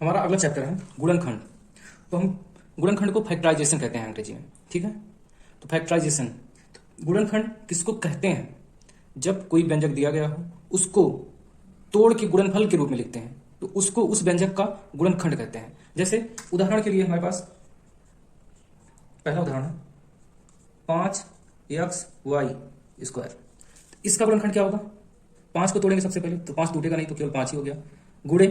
हमारा अगला चैप्टर है गुणनखंड। तो हम गुणनखंड को फैक्टराइजेशन कहते हैं अंग्रेजी में, ठीक है। तो फैक्टराइजेशन, गुणनखंड किसको कहते हैं? जब कोई व्यंजक दिया गया हो उसको तोड़ के गुणनफल के रूप में लिखते हैं तो उसको उस व्यंजक का गुणनखंड कहते हैं। जैसे उदाहरण के लिए हमारे पास पहला उदाहरण है 5x(y)²। इसका गुणनखंड क्या होगा? 5 को तोड़ेंगे सबसे पहले तो 5 टूटेगा नहीं, तो केवल 5 ही हो गया। गुणे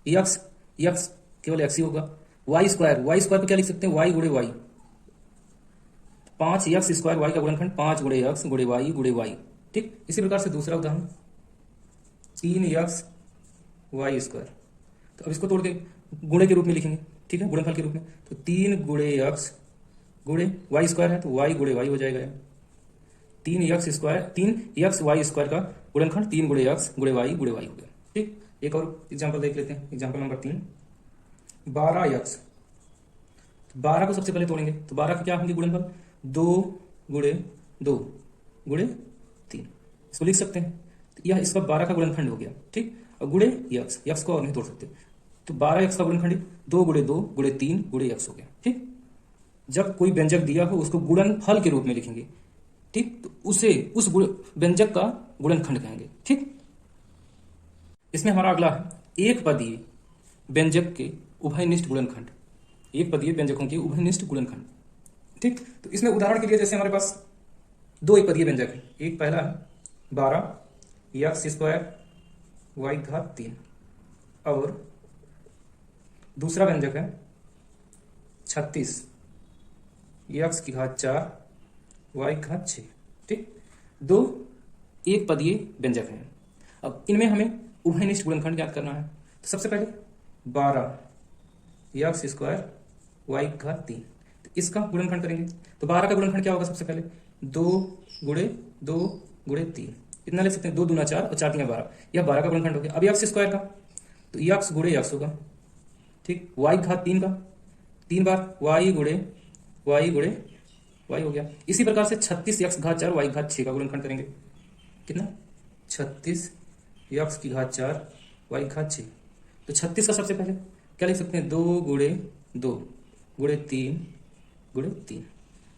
यक्स, यक्स केवल x ही होगा। y² को क्या लिख सकते हैं? y गुणे y। 5x² y का गुणनखंड 5 गुणे x गुणे y गुणे y। ठीक, इसी प्रकार से दूसरा उदाहरण 3x(y²). तो अब इसको तोड़ के गुणे के रूप में लिखेंगे, ठीक है, गुणनफल के रूप में। तो 3 गुणे x गुणे y² है तो y गुणे y हो जाएगा। 3x y² का गुणनखंड 3 गुणे x गुणे y गुणे y हो गया। ठीक, एक और एग्जांपल देख लेते हैं। Example number 3 12x। 12 को सबसे पहले तोड़ेंगे तो 12 का क्या होंगे गुणनफल? 2 गुणे 2 गुणे 3। इसको लिख सकते हैं। तो यह इसका 12 का गुणनखंड हो गया। ठीक, और गुणे यक्स को और नहीं तोड़ सकते तो 12x का गुणनखंड 2 गुणे 2 गुणे 3 गुणे x हो गया। ठीक, जब कोई व्यंजक दिया हो उसको गुणनफल के रूप में लिखेंगे, ठीक, तो उसे उस व्यंजक का गुणनखंड कहेंगे। ठीक, इसमें हमारा अगला है एक पदीय व्यंजक के उभयनिष्ठ गुणनखंड। एक पदीय व्यंजकों के उभयनिष्ठ गुणनखंड। ठीक, तो इसमें उदाहरण के लिए जैसे हमारे पास दो एक पदीय व्यंजक है। एक पहला है 12x² और दूसरा व्यंजक है 36x⁴y6। ठीक, दो एक पदीय व्यंजक हैं। अब इनमें हमें उभयनिष्ठ गुणनखंड ज्ञात करना है। तो सबसे पहले 12x²y3। तो इसका गुणनखंड करेंगे तो 12 का गुणनखंड क्या होगा? सबसे पहले 2 गुणे 2 गुणे 3, इतना ले सकते हैं। 2 दूना 4 और 4 3 12, यह 12 का गुणनखंड हो गया। अब x² का तो x गुणे x होगा। ठीक, y3 का 3 बार y गुणे y गुणे y हो गया। इसी प्रकार से 36x⁴y6 का गुणनखंड करेंगे। कितना? 36x⁴y6। तो 36 का सबसे पहले क्या लिख सकते हैं? 2 गुणे 2 गुणे 3 गुणे 3,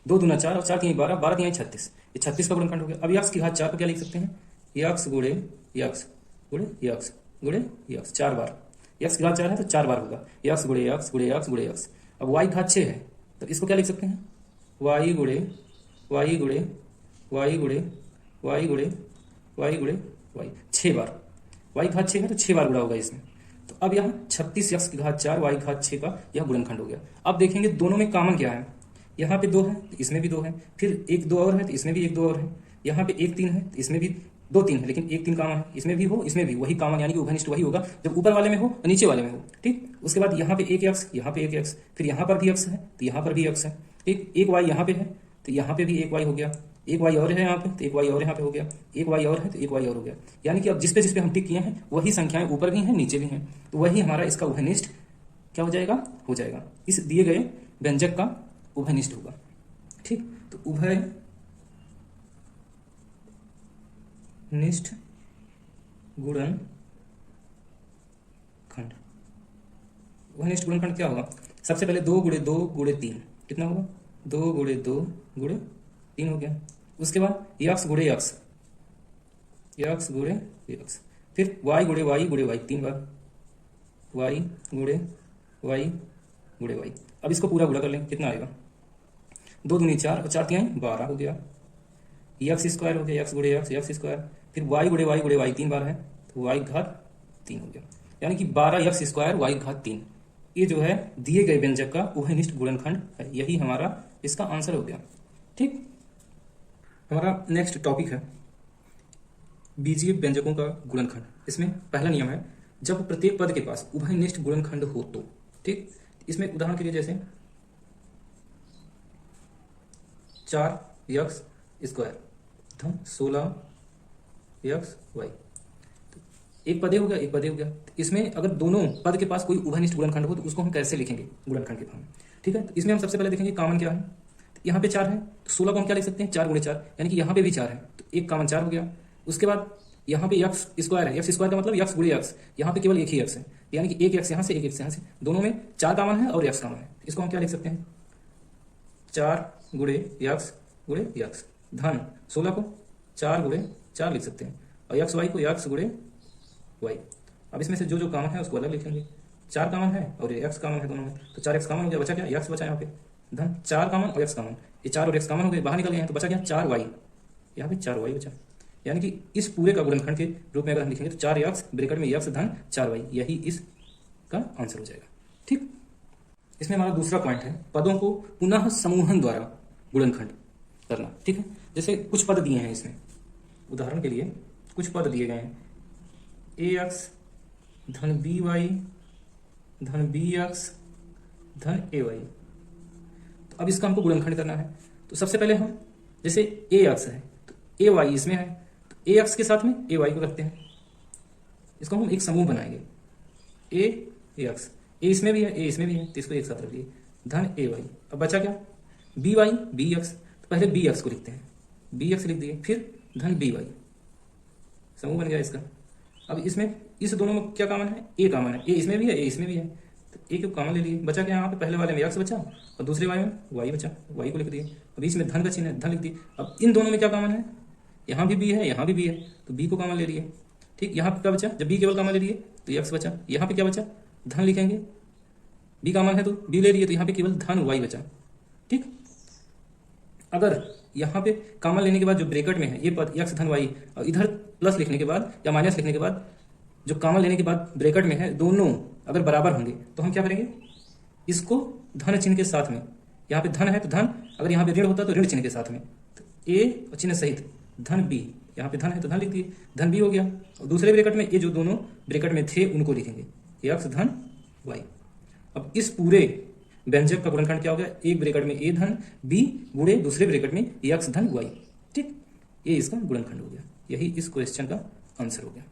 2 दूना 4 और 4 3 12, 12 3 36, ये 36 का गुणनखंड हो गया। अब x⁴ को क्या लिख सकते हैं? x गुणे x गुणे x गुणे x 4 बार। x⁴ है तो 4 बार होगा। x गुणे x गुणे x गुणे x। अब y6 है तो इसको क्या लिख सकते हैं? y गुणे y गुणे y गुणे y गुणे y गुणे y 6 बार। y6 है तो 6 बार गुणा होगा इसमें। तो अब यहाँ 36x⁴y6 का यह गुणनखंड हो गया। अब देखेंगे दोनों में कॉमन क्या है। यहाँ पे 2 है तो इसमें भी 2 है, फिर 1 2 और है तो इसमें भी 1 2 और है। यहाँ पे 1 3 है तो इसमें भी 2 3 है, लेकिन 1 3 कॉमन है। इसमें भी हो इसमें भी वही कॉमन, यानी कि उभयनिष्ठ वही होगा जब ऊपर वाले में हो और नीचे वाले में हो। ठीक, उसके बाद यहाँ पे 1x, यहाँ पे 1x, फिर यहाँ पर भी x है तो यहाँ पर भी x है। ठीक, 1 y यहाँ पे है तो यहाँ पे भी 1 y हो गया। 1 y और है यहाँ पे तो 1 y और यहाँ पे हो गया। 1 y और है तो 1 y और हो गया। यानी कि अब जिस पे हम टिक किए हैं वही संख्याएं ऊपर भी हैं नीचे भी हैं, तो वही हमारा इसका उभयनिष्ठ क्या हो जाएगा? हो जाएगा, इस दिए गए व्यंजक का उभयनिष्ठ होगा। ठीक, तो उभयनिष्ठ गुणनखंड। उभयनिष्ठ गुणनखंड क्या होगा? सबसे पहले 2 गुणे 2 गुणे 3, कितना होगा? 2 गुणे 2 गुणे 3 हो गया। उसके बाद x गुणे x, x गुणे x, फिर y गुणे y गुणे y 3 बार, y गुणे y गुणे y। अब इसको पूरा गुणा कर लें, कितना आएगा? 2 दूनी 4 और 4 3 12 हो गया। x² हो गया, x गुणे x x², फिर y गुणे y गुणे y 3 बार है तो y3 हो गया। यानी कि 12x² y3 ये जो है दिए गए व्यंजक का उभयनिष्ठ गुणनखंड है। यही हमारा इसका आंसर हो गया। ठीक, हमारा नेक्स्ट टॉपिक है बीजीय व्यंजकों का गुणनखंड। इसमें पहला नियम है जब प्रत्येक पद के पास उभयनिष्ठ गुणनखंड हो तो। ठीक, इसमें उदाहरण के लिए जैसे 4x² 16xy, एक पदे हो गया एक पदे हो गया। तो इसमें अगर दोनों पद के पास कोई उभयनिष्ठ गुणनखंड हो तो उसको हम कैसे लिखेंगे गुणनखंड के फॉर्म में। ठीक है, तो इसमें हम सबसे पहले देखेंगे कॉमन क्या है। तो यहाँ पे 4 है तो 16 को हम क्या लिख सकते हैं? 4 गुणे 4, यानी कि यहाँ पे भी 4 है तो एक कॉमन 4 हो गया। उसके बाद यहाँ पे x² है, x² का मतलब x गुणे x, यहाँ पे केवल एक ही x है यानी कि एक एक्स यहाँ से एक एक्स यहाँ से, दोनों में 4 कॉमन है और एक्स कॉमन है। इसको हम क्या लिख सकते हैं, 4 गुणे यक्स धन 16 को 4 गुणे 4 लिख सकते हैं, और यक्स वाई को यक्स गुणे वाई। अब इसमें से जो जो कॉमन है उसको अलग लिखेंगे। 4 कॉमन है और ये एक्स कॉमन है दोनों में, तो 4 एक्स कॉमन हो गया, बचा क्या, यक्स बचा यहाँ पे, धन 4 कॉमन और एक्स कॉमन, ये 4 और एक्स कॉमन हो गए, बाहर निकल गए हैं, तो बचा क्या 4 वाई, यहाँ पे 4 वाई बचा। यानी कि इस पूरे का गुणनखंड के रूप में अगर हम लिखेंगे तो 4 यक्स ब्रैकेट में यक्स धन 4 वाई, यही इसका आंसर हो जाएगा। ठीक, इसमें हमारा दूसरा पॉइंट है पदों को पुनः समूहन द्वारा गुणनखंड करना। ठीक है, जैसे कुछ पद दिए हैं इसमें, उदाहरण के लिए कुछ पद दिए गए हैं, ए एक्स धन बी वाई धन बी एक्स धन ए वाई। तो अब इसका हमको गुणनखंड करना है। तो सबसे पहले हम, जैसे ए एक्स है तो ए वाई इसमें है, तो ए एक्स के साथ में ए वाई को रखते हैं, इसको हम एक समूह बनाएंगे, ए एक्स, ए इसमें भी है ए इसमें भी है, तो इसको एक साथ रख दिए, धन ए वाई। अब बचा क्या, बी वाई बी एक्स, तो पहले बी एक्स को लिखते हैं, बी एक्स लिख दिए, फिर धन बी वाई, समूह बन गया इसका। अब इसमें इस दोनों में क्या कॉमन है, ए कॉमन है, ए इसमें भी है ए इसमें भी है, तो ए को कॉमन ले लिए, बचा क्या यहाँ पे, पहले वाले में एक्स बचा और दूसरे वाले में वाई बचा, वाई को लिख दिए। अब बीच में धन का चिन्ह है, धन लिख दिए। अब इन दोनों में क्या कॉमन है, यहाँ भी बी है यहाँ भी बी है, तो बी को कॉमन ले लिए। ठीक, यहाँ पे क्या बचा, जब बी केवल कॉमन ले लिए तो एक्स बचा, यहाँ पे क्या बचा, धन लिखेंगे, बी कॉमन है तो बी ले लिए, तो यहाँ पे केवल धन वाई बचा। ठीक, अगर यहाँ पे कॉमन लेने के बाद जो ब्रैकेट में है ये पद एक्स धन वाई, और इधर प्लस लिखने के बाद या माइनस लिखने के बाद जो कॉमन लेने के बाद ब्रैकेट में है, दोनों अगर बराबर होंगे तो हम क्या करेंगे, इसको धन चिन्ह के साथ में, यहाँ पे धन है तो धन, अगर यहाँ पे ऋण होता तो ऋण चिन्ह के साथ में, तो ए और चिन्ह सहित धन बी, यहाँ पे धन है तो धन लिख दिए, धन बी हो गया। और दूसरे ब्रैकेट में ये जो दोनों ब्रैकेट में थे उनको लिखेंगे, एक्स धन वाई। अब इस पूरे व्यंजक का गुणनखंड क्या हो गया, एक ब्रैकेट में ए धन बी गुणे दूसरे ब्रैकेट में एक्स धन वाई। ठीक, ये इसका गुणनखंड हो गया, यही इस क्वेश्चन का आंसर हो गया।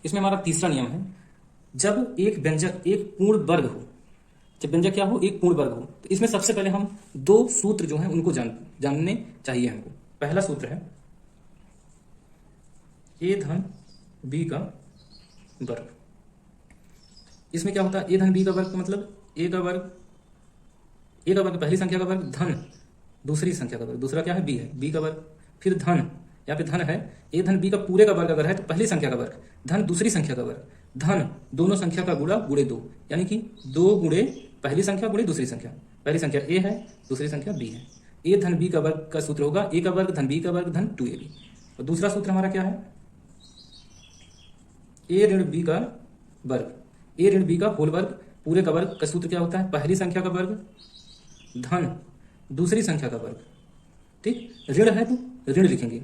इसमें हमारा तीसरा नियम है, जब एक व्यंजक एक पूर्ण वर्ग हो, जब व्यंजक क्या हो, एक पूर्ण वर्ग हो, तो इसमें सबसे पहले हम 2 सूत्र जो हैं उनको जानने चाहिए हमको। पहला सूत्र है ए धन बी का वर्ग। इसमें क्या होता है, ए धन बी का वर्ग का मतलब ए का वर्ग पहली संख्या का वर्ग धन दूसरी संख्या का वर्ग, दूसरा क्या है बी है, बी का वर्ग, फिर धन, यहाँ पे धन है, ए धन बी का पूरे का वर्ग अगर है तो पहली संख्या का वर्ग, धन दूसरी संख्या का वर्ग, धन दोनों संख्या का गुणा गुणे 2, यानी कि 2 गुणे पहली संख्या गुणे दूसरी संख्या, पहली संख्या ए है दूसरी संख्या बी है। ए धन बी का वर्ग का सूत्र होगा ए का वर्ग धन बी का वर्ग धन 2ab। और दूसरा सूत्र हमारा क्या है, ए ऋण बी का वर्ग, ए ऋण बी का होल वर्ग पूरे का वर्ग का सूत्र क्या होता है, पहली संख्या का वर्ग धन दूसरी संख्या का वर्ग। ठीक, ऋण है तो ऋण लिखेंगे।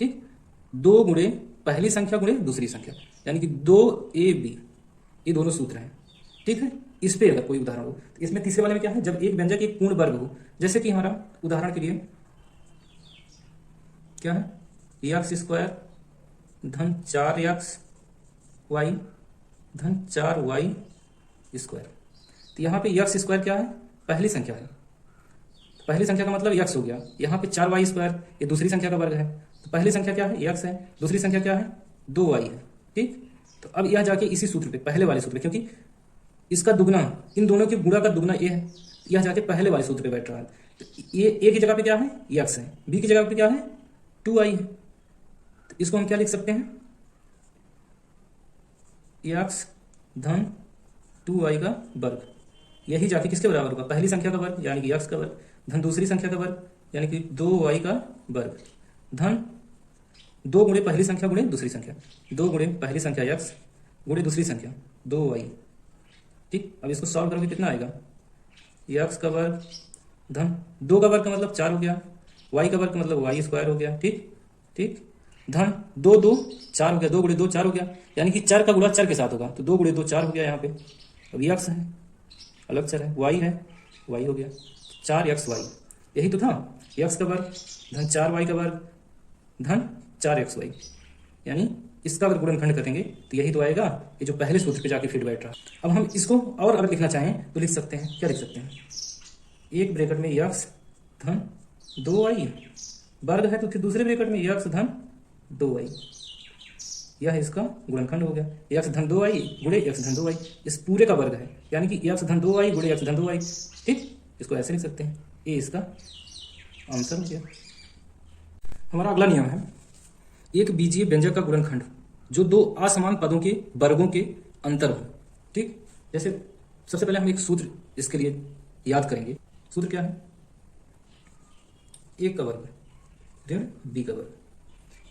ठीक, 2 गुणे पहली संख्या गुणे दूसरी संख्या, यानी कि 2ab, ये दोनों सूत्र हैं। ठीक है, इस पे अगर कोई उदाहरण हो, तो इसमें तीसरे वाले में क्या है, जब एक व्यंजक एक पूर्ण वर्ग हो, जैसे कि हमारा उदाहरण के लिए क्या है, एक्स स्क्वायर धन 4x वाई धन 4y स्क्वायर। तो यहाँ पे एक्स स्क्वायर क्या है, पहली संख्या है, पहली संख्या का मतलब एक्स हो गया, यहाँ पे 4y स्क्वायर ये दूसरी संख्या का वर्ग है, तो पहली संख्या क्या है एक्स है, दूसरी संख्या क्या है 2y है। ठीक, तो अब यह जाके इसी सूत्र पे, पहले वाले सूत्र पे, क्योंकि इसका दुगना, इन दोनों के गुणा का दुगना ए है, यह जाके पहले वाले सूत्र पे बैठ रहा है। तो ये ए की जगह पे क्या है एक्स है, बी की जगह पे क्या है 2y है, तो इसको हम क्या लिख सकते हैं, एक्स धन 2y का वर्ग, यही जाके किसके बराबर होगा, पहली संख्या का वर्ग यानी कि एक्स का वर्ग धन दूसरी संख्या का वर्ग यानी कि 2y का वर्ग धन 2 गुणे पहली संख्या गुणे दूसरी संख्या, 2 गुणे पहली संख्या एक्स गुणे दूसरी संख्या 2y। ठीक, अब इसको सॉल्व करोगे कितना आएगा, एक्स का वर्ग धन 2 का वर्ग का मतलब 4 हो गया, y का वर्ग का मतलब y स्क्वायर हो गया। ठीक, ठीक, धन 2 2 4 हो गया, 2 गुणे 2 4 हो गया, यानी कि 4 का गुणा 4 के साथ होगा, तो 2 गुणे 2 4 हो गया। यहाँ पे अब एक्स है अलग चर है, y है y हो गया 4xy, यही तो था, एक्स का वर्ग धन 4y का वर्ग धन 4xy, यानी इसका अगर गुणनखंड करेंगे तो यही तो आएगा, ये जो पहले सूत्र पे जाके फिट बैठ रहा। अब हम इसको और अगर लिखना चाहें तो लिख सकते हैं, क्या लिख सकते हैं, एक ब्रैकेट में एक्स धन 2y वर्ग है, तो फिर दूसरे ब्रैकेट में एक्स धन 2y, यह इसका गुणनखंड हो गया। एक्स धन 2y गुणे एक्स धन 2y इस पूरे का वर्ग है, यानी कि एक्स धन 2y गुणे एक्स धन 2y। ठीक, इसको ऐसे लिख सकते हैं, ये इसका आंसर हो गया। हमारा अगला नियम है एक बीजीय व्यंजक का गुणनखंड जो दो असमान पदों के वर्गों के अंतर हो। ठीक, जैसे सबसे पहले हम एक सूत्र इसके लिए याद करेंगे। सूत्र क्या है? ए का वर्ग ऋण बी का वर्ग,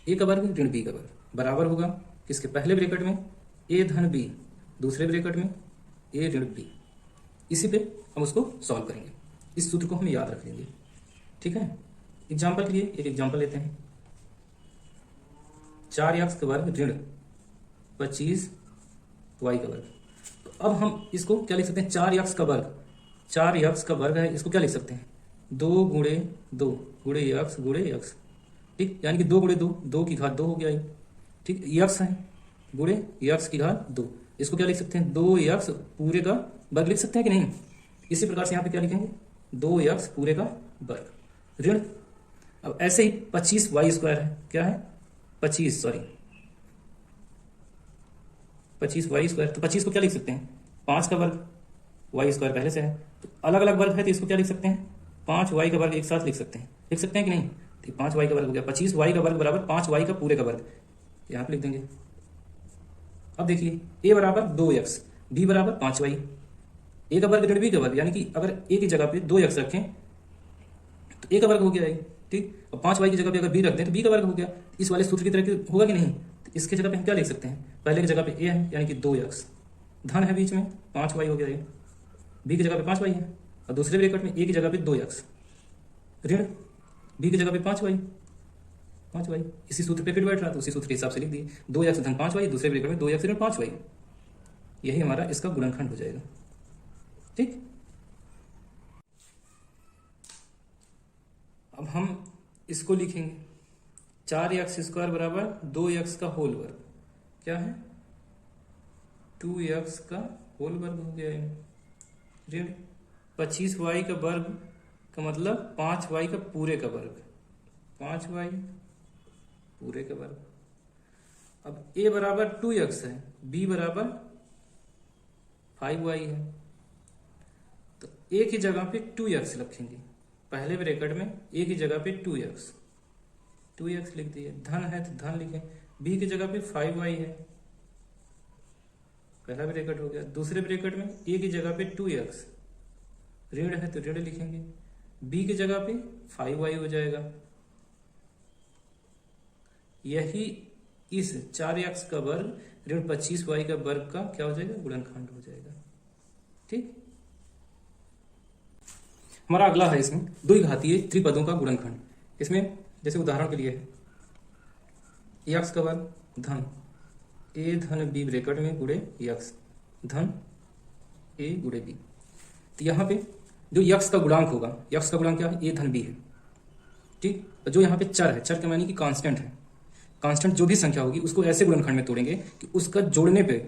ए का वर्ग ऋण बी का वर्ग बराबर होगा किसके? पहले ब्रैकेट में ए धन बी, दूसरे ब्रैकेट में ए ऋण बी। इसी पे हम उसको सॉल्व करेंगे, इस सूत्र को हम याद रख लेंगे। ठीक है, एग्जाम्पल के लिए एक एग्जाम्पल लेते हैं। 4x का वर्ग ऋण 25y का वर्ग। तो अब हम इसको क्या लिख सकते हैं? 4x का वर्ग, 4x का वर्ग है, इसको क्या लिख सकते हैं? 2 गुणे 2 गुणे x गुणे x। ठीक, यानी कि 2 गुणे 2, 2 की घात 2 हो गया ये। ठीक, x है गुणे x की घात 2, इसको क्या लिख सकते हैं? 2x पूरे का वर्ग लिख सकते हैं कि नहीं? इसी प्रकार से यहाँ पे क्या लिखेंगे? 2x पूरे का वर्ग ऋण, अब ऐसे ही 25y स्क्वायर है, क्या है? 25 y स्क्वायर। तो 25 को क्या लिख सकते हैं? 5 का वर्ग, y स्क्वायर पहले से है, तो अलग अलग वर्ग है तो इसको क्या लिख सकते हैं? 5y का वर्ग एक साथ लिख सकते हैं कि नहीं? तो 5y का वर्ग हो गया, 25y का वर्ग बराबर 5y का पूरे का वर्ग, यहाँ पे लिख देंगे। अब देखिए a बराबर 2x, b बराबर 5y, a का वर्ग ऋण b का वर्ग, यानी कि अगर a की जगह पे 2x रखें तो a का वर्ग हो गया है। ठीक, और 5y की जगह पे अगर b रख दें तो b का वर्ग हो गया। इस वाले सूत्र की तरह होगा कि नहीं? तो इसके जगह पे हम क्या लिख सकते हैं? पहले की जगह पे a है यानी कि 2x, धन है बीच में 5y हो गया ये, b की जगह पे 5y है, और दूसरे ब्रैकेट में a की जगह पे 2x ऋण b की जगह पे 5y। इसी सूत्र पे फिट बैठ रहा, तो उसी सूत्र के हिसाब से लिख दिए 2x धन 5y, दूसरे ब्रैकेट में 2x ऋण 5y। यही हमारा इसका गुणनखंड हो जाएगा। ठीक, अब हम इसको लिखेंगे 4x स्क्वायर बराबर 2x का होल वर्ग, क्या है? 2x का होल वर्ग हो गया है ऋण 25y का वर्ग का मतलब 5y का पूरे का वर्ग, 5y पूरे का वर्ग। अब a बराबर 2x है, b बराबर 5y है, तो a की जगह पे 2x रखेंगे, पहले ब्रैकेट में a की जगह पे 2x लिख दिए, धन है तो धन लिखें, b की जगह पे 5y है, पहला ब्रैकेट हो गया, दूसरे ब्रैकेट में a की जगह पे 2x, ऋण है तो ऋण लिखेंगे, b की जगह पे 5y हो जाएगा। यही इस 4x का वर्ग ऋण 25y का वर्ग का क्या हो जाएगा? गुणनखंड हो जाएगा। ठीक, हमारा अगला है इसमें द्विघातीय त्रिपदों का गुणनखंड। इसमें जैसे उदाहरण के लिए है x का वर्ग धन a धन b ब्रैकेट में गुणे x धन a गुणे b। तो यहाँ पे जो x का गुणांक होगा, x का गुणांक क्या है? a धन b है। ठीक, जो यहाँ पे चर है, चर के मानी कि कांस्टेंट है, कांस्टेंट जो भी संख्या होगी उसको ऐसे गुणनखंड में तोड़ेंगे कि उसका जोड़ने पे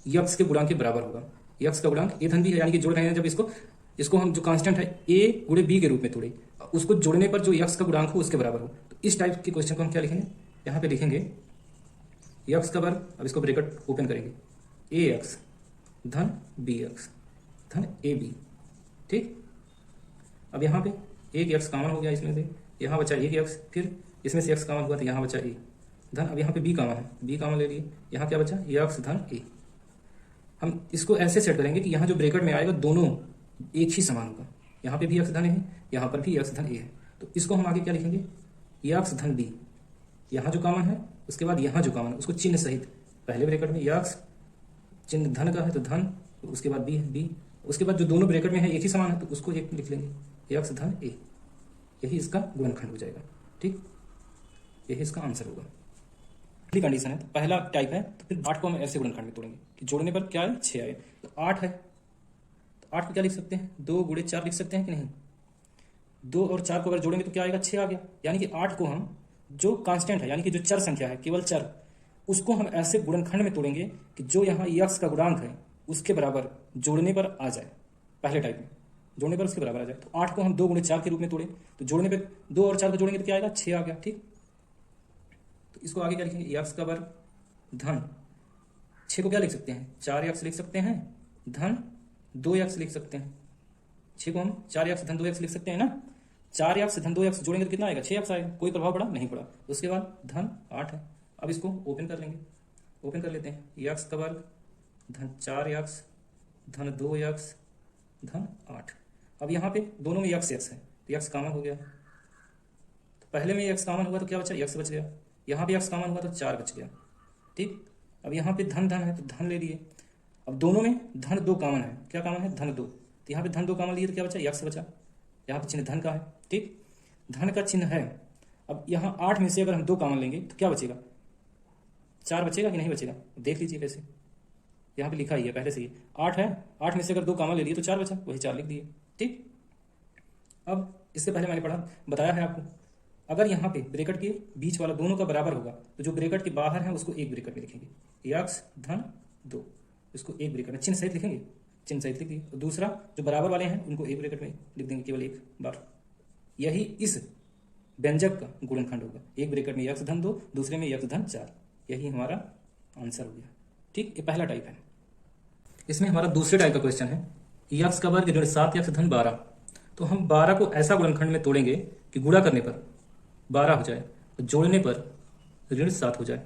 x के गुणांक के बराबर होगा। x का गुणांक a धन b है, यानी कि जोड़ रहे हैं जब इसको हम जो कांस्टेंट है a गुणे b के रूप में तोड़े, उसको जोड़ने पर जो x का गुणांक हो उसके बराबर हो। तो इस टाइप के क्वेश्चन को हम क्या लिखेंगे? यहाँ पे लिखेंगे x का वर्ग, अब इसको ब्रैकेट ओपन करेंगे, ax धन bx धन ab। ठीक, अब यहाँ पे एक x कॉमन हो गया, इसमें से यहाँ बचा एक x, फिर इसमें से x कॉमन हुआ तो यहाँ बचा a धन, अब यहाँ पे b कॉमन है, b कॉमन ले लिए, यहाँ क्या बचा? x धन a। हम इसको ऐसे सेट करेंगे कि यहाँ जो ब्रैकेट में आएगा दोनों एक ही समान होगा, यहाँ पे भी x धन है, यहाँ पर भी x धन a है, तो इसको हम आगे क्या लिखेंगे? x धन b, यहाँ जो कॉमन है उसके बाद यहाँ जो कॉमन है उसको चिन्ह सहित, पहले ब्रैकेट में x चिन्ह धन का है तो धन, उसके बाद b है b, उसके बाद जो दोनों ब्रैकेट में है एक ही समान है तो उसको एक लिख लेंगे x धन a। यही इसका गुणनखंड हो जाएगा। ठीक, यही इसका आंसर होगा। पहली कंडीशन है, तो पहला टाइप है, तो फिर 8 को हम ऐसे गुणनखंड में तोड़ेंगे कि जोड़ने पर क्या है? 6 आए, तो 8 है, तो 8 को क्या लिख सकते हैं? 2 गुणे 4 लिख सकते हैं कि नहीं? 2 और 4 को अगर जोड़ेंगे तो क्या आएगा? 6 आ गया। यानी कि 8 को हम जो कांस्टेंट है यानी कि जो चर संख्या है, केवल चर, उसको हम ऐसे गुणनखंड में तोड़ेंगे कि जो यहाँ x का गुणांक है उसके बराबर जोड़ने पर आ जाए, पहले टाइप में जोड़ने पर उसके बराबर आ जाए। तो 8 को हम 2 गुणे 4 के रूप में तोड़े, तो जोड़ने पे 2 और 4 को जोड़ेंगे तो क्या आएगा? 6 आ गया। ठीक, तो इसको आगे क्या लिखेंगे? x का वर्ग धन 6 को क्या लिख सकते हैं, 4x लिख सकते हैं, धन 2x लिख सकते हैं। 6 को हम 4x धन 2x लिख सकते हैं ना। 4x धन 2x जोड़ेंगे तो कितना आएगा, 6x आएगा। कोई प्रभाव पड़ा, नहीं पड़ा। उसके बाद धन 8 है। अब इसको ओपन कर लेंगे, ओपन कर लेते हैं। x का वर्ग धन 4x धन 2x धन 8। अब यहाँ पे दोनों में x है तो x कॉमन हो गया। तो पहले में x कॉमन हुआ तो क्या बचा, x बच गया। यहाँ पे x कॉमन हुआ तो 4 बच गया। ठीक, अब यहाँ पे धन धन है तो धन ले लिए। अब दोनों में धन 2 कॉमन है, क्या कॉमन है, धन 2। तो यहाँ पे धन 2 कॉमन लिए तो क्या बचा, x बचा। यहाँ पे चिन्ह धन का है। ठीक, धन का चिन्ह है। अब यहाँ 8 में से अगर हम 2 कॉमन लेंगे तो क्या बचेगा, 4 बचेगा कि नहीं बचेगा, देख लीजिए कैसे। यहाँ पे लिखा ही है पहले से ही, 8 है, 8 में से अगर 2 कॉमन ले लिए तो 4 बचा, वही 4 लिख दिए। ठीक, अब इससे पहले मैंने बताया है आपको, अगर यहाँ पे ब्रैकेट के बीच वाला दोनों का बराबर होगा तो जो ब्रैकेट के बाहर है उसको एक ब्रैकेट में लिखेंगे, x धन 2, इसको एक ब्रैकेट में चिन्ह सहित लिखेंगे, चिन्ह सहित लिख दिए। और दूसरा जो बराबर वाले हैं उनको एक ब्रैकेट में लिख देंगे केवल एक बार। यही इस व्यंजक का गुणनखंड होगा, एक ब्रैकेट में x धन 2, दूसरे में x धन 4। यही हमारा आंसर हो गया। ठीक, ये पहला टाइप है। इसमें हमारा दूसरे टाइप का क्वेश्चन है, x का वर्ग ऋण 7x धन 12। तो हम 12 को ऐसा गुणनखंड में तोड़ेंगे कि गुणा करने पर 12 हो जाए और जोड़ने पर ऋण 7 हो जाए।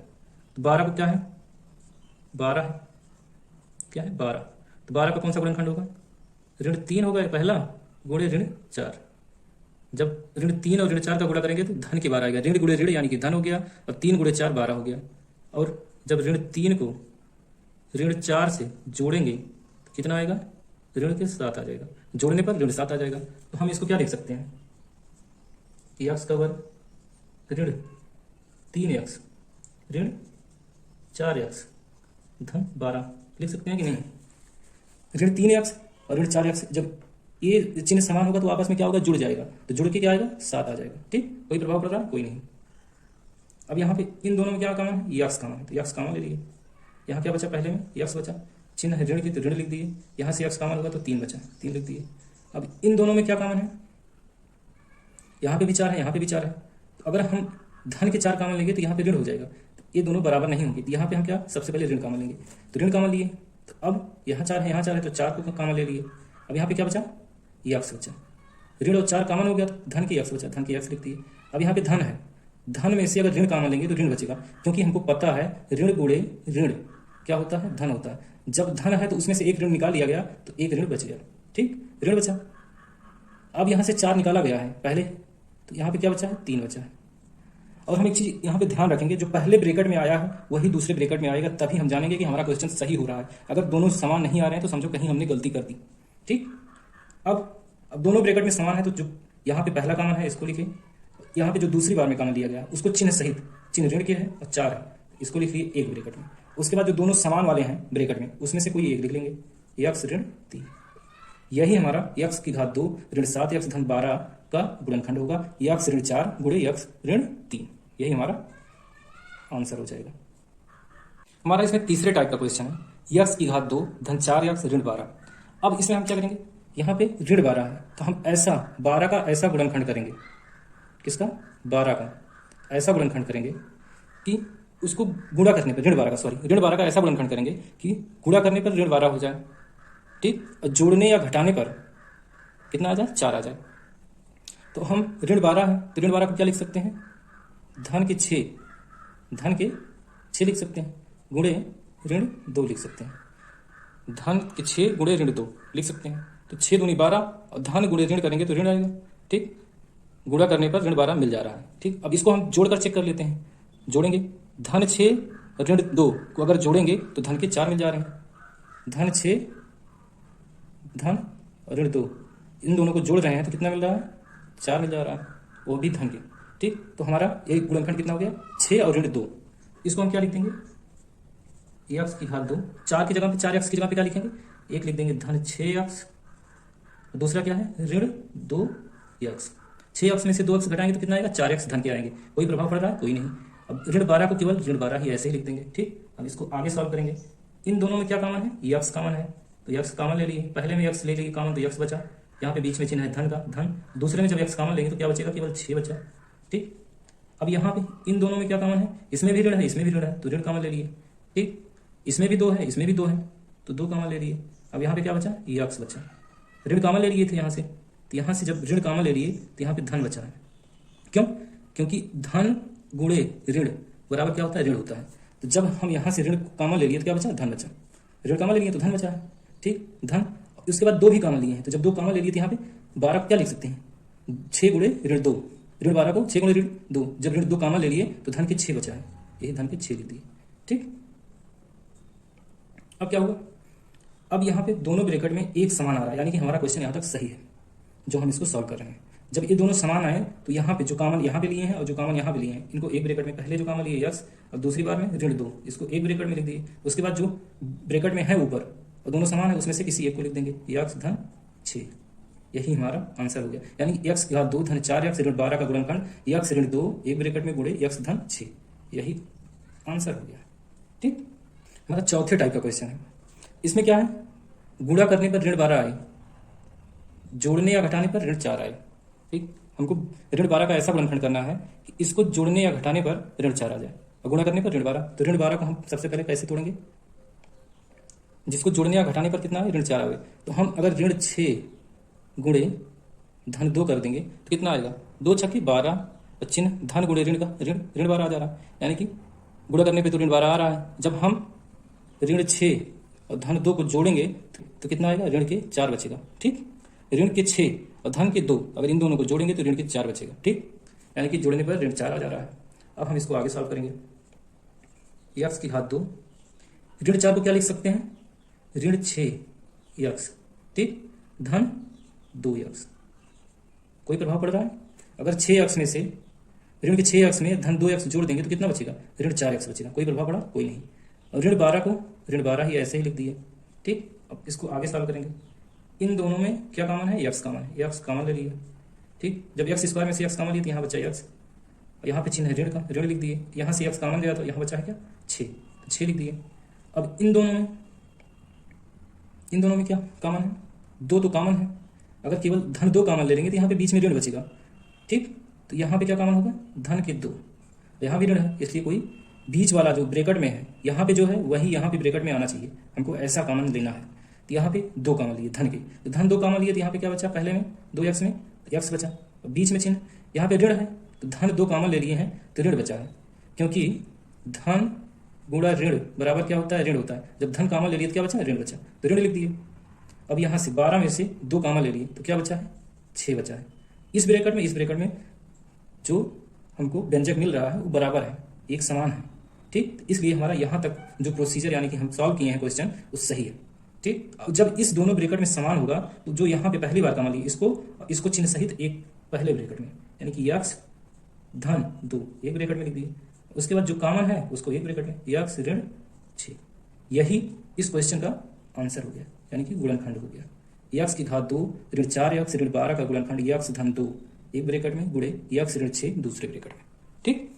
तो 12 को क्या है, 12 है, क्या है 12। तो 12 का कौन सा गुणनखंड होगा, ऋण 3 होगा पहला, गुणे ऋण 4। जब ऋण 3 और ऋण 4 का गुणा करेंगे तो धन के 12 आएगा, ऋण गुणे ऋण यानी कि धन हो गया, और 3 गुणे 4 12 हो गया। और जब ऋण 3 को ऋण 4 से जोड़ेंगे तो कितना आएगा, ऋण के 7 आ जाएगा, जोड़ने पर ऋण 7 आ जाएगा। तो हम इसको क्या लिख सकते हैं, x का वर्ग ऋण 3x ऋण 4x धन 12 लिख सकते हैं कि नहीं। ऋण 3x और ऋण 4x जब ये चिन्ह समान होगा तो आपस में क्या होगा, जुड़ जाएगा। तो जुड़ के क्या आएगा, 7 आ जाएगा। ठीक, कोई प्रभाव पड़ रहा है, कोई नहीं। अब यहाँ पे इन दोनों में क्या कॉमन है, x कॉमन है, तो x कॉमन ले लिए। यहाँ क्या बचा, पहले में x बचा, चिन्ह है ऋण की तो ऋण लिख दिए। यहाँ से x कॉमन होगा तो 3 बचा, 3 लिख दिए। अब इन दोनों में क्या कॉमन है, यहाँ पे भी 4 है, यहाँ पे भी 4 है। तो अगर हम धन के 4 कॉमन लेंगे तो यहाँ पे ऋण हो जाएगा, तो ये दोनों बराबर नहीं होंगे। तो यहाँ पे हम क्या, सबसे पहले ऋण कॉमन लेंगे, तो ऋण कॉमन लिए। तो अब यहाँ 4 है, यहाँ 4 है, तो 4 को कॉमन ले लिए। अब यहाँ पे क्या बचा, x बचा। ऋण और 4 कॉमन हो गया तो धन के x बचा, धन के x लिख दिए। अब यहाँ पे धन है, धन में से अगर ऋण कॉमन लेंगे तो ऋण बचेगा, क्योंकि हमको पता है ऋण गुणे ऋण क्या होता है, धन होता है। जब धन है तो उसमें से एक ऋण निकाल लिया गया तो एक ऋण बच गया। ठीक, ऋण बचा। अब यहाँ से 4 निकाला गया है पहले, तो यहाँ पे क्या बचा है, 3 बचा है। और हम एक चीज यहाँ पे ध्यान रखेंगे, जो पहले ब्रैकेट में आया है वही दूसरे ब्रैकेट में आएगा, तभी हम जानेंगे कि हमारा क्वेश्चन सही हो रहा है। अगर दोनों समान नहीं आ रहे हैं तो समझो कहीं हमने गलती कर दी। ठीक, अब दोनों ब्रैकेट में समान है तो जो यहाँ पे पहला कॉमन है इसको लिखिए, यहाँ पे जो दूसरी बार में कॉमन लिया गया उसको चिन्ह सहित, चिन्ह ऋण के है और 4 है, इसको लिख लिए एक ब्रैकेट में। उसके बाद जो दोनों समान वाले हैं ब्रैकेट में उसमें से कोई एक लिख लेंगे, x ऋण 3। यही हमारा x की घात 2 ऋण 7x धन 12 का गुणनखंड होगा, x ऋण 4 गुणे x ऋण 3। यही हमारा आंसर हो जाएगा। हमारा इसमें तीसरे टाइप का क्वेश्चन है, x की घात 2 धन 4x ऋण 12। अब इसमें हम क्या करेंगे, यहाँ पे ऋण 12 है तो हम ऐसा 12 का ऐसा गुणनखंड करेंगे, किसका, 12 का ऐसा गुणनखंड करेंगे कि उसको गुणा करने पर ऋण 12 का ऐसा गुणनखंड करेंगे कि गुणा करने पर ऋण 12 हो जाए। ठीक, और जोड़ने या घटाने पर कितना आ जाए, 4 आ जाए। तो हम ऋण 12 है तो ऋण 12 को क्या लिख सकते हैं, धन के 6 लिख सकते हैं, गुणे ऋण 2 लिख सकते हैं। धन के 6 गुणे ऋण 2 लिख सकते हैं। तो 6 दूनी 12 और धन गुणे ऋण करेंगे तो ऋण आएगा। ठीक, गुणा करने पर ऋण 12 मिल जा रहा है। ठीक, अब इसको हम जोड़कर चेक कर लेते हैं, जोड़ेंगे धन 6 ऋण 2 को अगर जोड़ेंगे तो धन के 4 मिल जा रहे हैं। धन 6 धन ऋण 2 इन दोनों को जोड़ रहे हैं तो कितना मिल रहा है, 4 मिल जा रहा है, वो भी धन के। ठीक, तो हमारा ये गुणनखंड कितना हो गया, 6 और ऋण 2। इसको हम क्या लिख देंगे, x की घात 2, 4 की जगह पे 4x की जगह पे क्या लिखेंगे, एक लिख देंगे धन 6x, दूसरा क्या है ऋण 2x। 6x में से 2x घटाएंगे तो कितना आएगा, 4x धन के आएंगे। कोई प्रभाव पड़ रहा है, कोई नहीं। अब ऋण 12 को केवल ऋण 12 ही ऐसे ही लिख देंगे। ठीक, अब इसको आगे सॉल्व करेंगे। इन दोनों में क्या कॉमन है, x कॉमन है तो x कॉमन ले लिए, पहले में x ले लिए कॉमन तो x बचा, यहाँ पे बीच में चिन्ह है धन का, धन। दूसरे में जब x कॉमन लेंगे तो क्या बचेगा, केवल 6 बचा। ठीक, अब यहाँ पे इन दोनों में क्या कॉमन है, इसमें भी ऋण है, इसमें भी ऋण है, तो ऋण कॉमन ले लिए। ठीक, इसमें भी 2 है, इसमें भी 2 है, तो 2 कॉमन ले लिए। अब यहाँ पे क्या बचा, ये x बचा। ऋण कॉमन ले लिए थे यहाँ से, तो यहाँ से जब ऋण कॉमन ले लिए तो यहाँ पे धन बचा है। क्यों? क्योंकि धन गुणे ऋण बराबर क्या होता है, ऋण होता है। तो जब हम यहाँ से ऋण कॉमन ले लिए तो क्या बचा, धन बचा। ऋण कॉमन ले लिए तो धन बचा है, ठीक, धन। उसके बाद 2 भी कॉमन लिए हैं, तो जब 2 कॉमन ले लिए तो यहाँ पे 12 क्या लिख सकते हैं, 6 गुणे ऋण 2, ऋण 12 को 6 गुणे ऋण 2, जब ऋण 2 कॉमन ले लिए तो धन के 6 बचा है, यही धन के 6 लिख दिए, ठीक। अब क्या होगा, अब यहाँ पे दोनों ब्रैकेट में एक समान आ रहा है, यानी कि हमारा क्वेश्चन यहाँ तक सही है जो हम इसको सॉल्व कर रहे हैं। जब ये दोनों समान आए तो यहाँ पे जो कॉमन यहाँ पे लिए हैं और जो कॉमन यहाँ पे लिए हैं, इनको एक ब्रैकेट में पहले जो कॉमन लिए यक्स, और दूसरी बार में ऋण 2, इसको एक ब्रैकेट में लिख दिए। उसके बाद जो ब्रैकेट में है ऊपर और दोनों समान है उसमें से किसी एक को लिख देंगे, यक्स धन 6, यही हमारा आंसर हो गया। यानी यक्स की घात 2 धन 4 यक्स ऋण 12 का गुणनखंड यक्स ऋण 2 एक ब्रैकेट में गुणे यक्स धन 6, यही आंसर हो गया, ठीक। हमारा चौथे टाइप का क्वेश्चन है। इसमें क्या है, गुणा करने पर ऋण 12 आए, जोड़ने या घटाने पर ऋण 4 आए, ठीक। हमको ऋण 12 का ऐसा गुणनखंड करना है कि इसको जोड़ने या घटाने पर ऋण 4 आ जाए और गुणा करने पर ऋण 12। तो ऋण 12 को हम सबसे पहले कैसे तोड़ेंगे, जिसको जोड़ने या घटाने पर कितना है, ऋण 4 आए। तो हम अगर ऋण 6 गुणे धन 2 कर देंगे तो कितना आएगा, 2 छक्के 12, और चिन्ह धन गुणे ऋण का ऋण 12 आ जा रहा है, यानी कि गुणा करने पर तो ऋण 12 आ रहा है। जब हम ऋण 6 और धन 2 को जोड़ेंगे तो कितना आएगा, ऋण के 4 बचेगा, ठीक। ऋण के 6 और धन के 2, अगर इन दोनों को जोड़ेंगे तो ऋण के 4 बचेगा, ठीक। यानी कि जोड़ने पर ऋण 4 आ जा रहा है। अब हम इसको आगे सॉल्व करेंगे। यक्स की घात 2, ऋण 4 को क्या लिख सकते हैं, ऋण 6 यक्स, ठीक, धन 2 यक्स। कोई प्रभाव पड़ रहा है, अगर 6 यक्स में से ऋण के 6 यक्स में धन 2 यक्स जोड़ देंगे तो कितना बचेगा, ऋण 4 यक्स बचेगा। कोई प्रभाव पड़ा, कोई नहीं। और ऋण 12 को ऋण 12 ही ऐसे ही लिख दिए, ठीक। अब इसको आगे सॉल्व करेंगे। इन दोनों में क्या कॉमन है, यक्स कॉमन है, यक्स कॉमन ले लिए, ठीक। जब यक्स स्क्वायर में से यक्स कॉमन लिए तो यहाँ बचा यक्स, और यहाँ पे चिन्ह है ऋण का, ऋण लिख दिए। यहाँ से यक्स कॉमन लिया तो यहाँ बचा है क्या, 6, तो 6 लिख दिए। अब इन दोनों में क्या कॉमन है, 2 तो कॉमन है। अगर केवल धन 2 कॉमन ले लेंगे तो यहाँ पे बीच में ऋण बचेगा, ठीक। तो यहाँ पे क्या कॉमन होगा, धन के 2, यहाँ भी ऋण है, इसलिए कोई बीच वाला जो ब्रैकेट में है यहाँ पे जो है वही यहाँ पे ब्रैकेट में आना चाहिए, हमको ऐसा कॉमन लेना है। तो यहाँ पे 2 कॉमन लिए धन के, तो धन 2 कॉमन लिए तो यहाँ पे क्या बचा, पहले में 2 यक्स में यक्स बचा, और बीच में चिन्ह यहाँ पे ऋण है, तो धन 2 कॉमन ले लिए हैं तो ऋण बचा है, क्योंकि धन गुणा ऋण बराबर क्या होता है, ऋण होता है। जब धन कॉमन ले लिए तो क्या बचा, ऋण बचा, तो ऋण लिख दिए। अब यहाँ से 12 में से 2 कॉमन ले लिए तो क्या बचा है, 6 बचा है। इस ब्रैकेट में जो हमको व्यंजक मिल रहा है वो बराबर है, एक समान है, ठीक। इसलिए हमारा यहाँ तक जो प्रोसीजर यानी कि हम सॉल्व किए हैं क्वेश्चन वो सही है, ठीक। जब इस दोनों ब्रैकेट में समान होगा तो जो यहाँ पे पहली बार कॉमन ली इसको चिन्ह सहित एक पहले ब्रैकेट में, यानी कि यक्स धन 2 एक ब्रैकेट में लिख दिए। उसके बाद जो कॉमन है उसको एक ब्रैकेट में, यक्स ऋण 6, यही इस क्वेश्चन का आंसर हो गया, यानी कि गुणनखंड हो गया। यक्स की घात 2 ऋण 4 यक्स ऋण 12 का गुणनखंड यक्स धन 2 एक ब्रैकेट में गुणे यक्स ऋण 6 दूसरे ब्रैकेट में, ठीक।